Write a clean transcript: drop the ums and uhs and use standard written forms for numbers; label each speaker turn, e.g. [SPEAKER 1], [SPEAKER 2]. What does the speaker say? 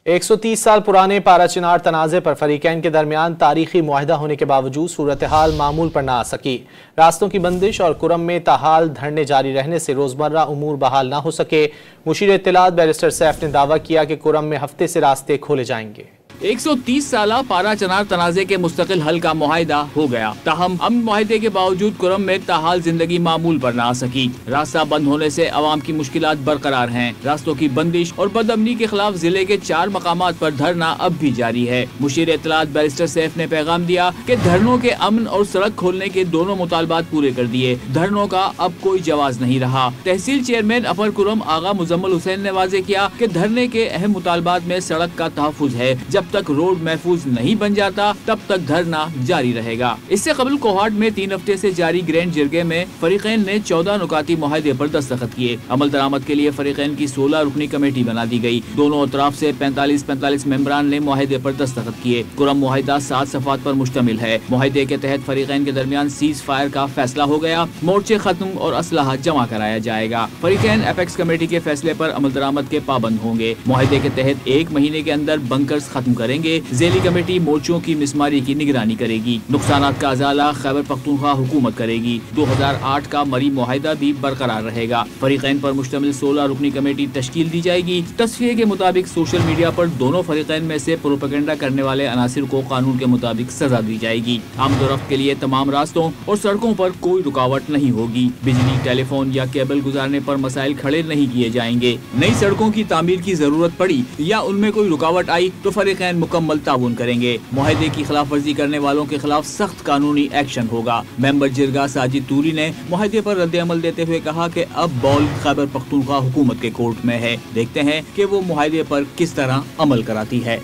[SPEAKER 1] 130 साल पुराने पारा चिनार तनाज़े पर फरीकैन के दरमियान तारीखी मुआहदा होने के बावजूद सूरत-ए-हाल मामूल पर न आ सकी। रास्तों की बंदिश और कुरम में ताहाल धरने जारी रहने से रोज़मर्रा उमूर बहाल न हो सके। मुशीर इत्तलात बैरिस्टर सैफ ने दावा किया कि कुरम में हफ्ते से रास्ते खोले जाएंगे।
[SPEAKER 2] 130 साला पारा चिनार तनाज़े के मुस्तकिल हल का मुआहिदा हो गया, ताहम अमन मुआहिदे के बावजूद कुरम में ताहाल जिंदगी मामूल पर न आ सकी। रास्ता बंद होने से अवाम की मुश्किलात बरकरार हैं। रास्तों की बंदिश और बदअमनी के खिलाफ जिले के 4 मकामात पर धरना अब भी जारी है। मुशीर इत्तलात बैरिस्टर सैफ ने पैगाम दिया कि धरनों के अमन और सड़क खोलने के दोनों मुतालबात पूरे कर दिए। धरनों का अब कोई जवाज नहीं रहा। तहसील चेयरमैन अपर कुरम आगा मुजम्मल हुसैन ने वाज़ेह किया कि धरने के अहम मुतालबात में सड़क का तहफ़्फ़ुज़ है। जब तक रोड महफूज नहीं बन जाता तब तक धरना जारी रहेगा। इससे कबल कोहाट में 3 हफ्ते से जारी ग्रैंड जिरगे में फरीकैन ने 14 नुकाती मुआहदे पर दस्तखत किए। अमल दरामद के लिए फरीकैन की 16 रुकनी कमेटी बना दी गई। दोनों अतराफ से 45-45 मेंबरान ने मुआहदे पर दस्तखत किए। कुरम मुआहिदा 7 सफ़ात पर मुश्तमिल है। मुआहिदे के तहत फरीकैन के दरमियान सीज फायर का फैसला हो गया। मोर्चे खत्म और असलहा जमा कराया जाएगा। फरीकैन एपेक्स कमेटी के फैसले पर अमल दरामद के पाबंद होंगे। मुआहिदे के तहत 1 महीने के अंदर बंकर्स खत्म करेंगे। ज़ेली कमेटी मोर्चों की मिसमारी की निगरानी करेगी। नुकसानात का अजाला खैबर पख्तूनख्वा हुकूमत करेगी। 2008 का मरी मुआहिदा भी बरकरार रहेगा। फरीकैन पर मुश्तमिल 16 रुकनी कमेटी तश्कील दी जाएगी। तस्वीर के मुताबिक सोशल मीडिया पर दोनों फरीकैन में से प्रोपेगेंडा करने वाले अनासिर को कानून के मुताबिक सजा दी जाएगी। आमदोरफ्त के लिए तमाम रास्तों और सड़कों पर कोई रुकावट नहीं होगी। बिजली, टेलीफोन या केबल गुजारने पर मसाइल खड़े नहीं किए जाएंगे। नई सड़कों की तामीर की जरूरत पड़ी या उनमें कोई रुकावट आई तो फरीकैन मुकम्मल ताउन करेंगे। मुआहिदे की खिलाफ वर्जी करने वालों के खिलाफ सख्त कानूनी एक्शन होगा। मेंबर जिरगा साजिद तूरी ने मुआहिदे पर रद्द अमल देते हुए कहा कि अब बॉल खैबर पख्तूनख्वा हुकूमत के कोर्ट में है। देखते हैं कि वो मुआहिदे पर किस तरह अमल कराती है।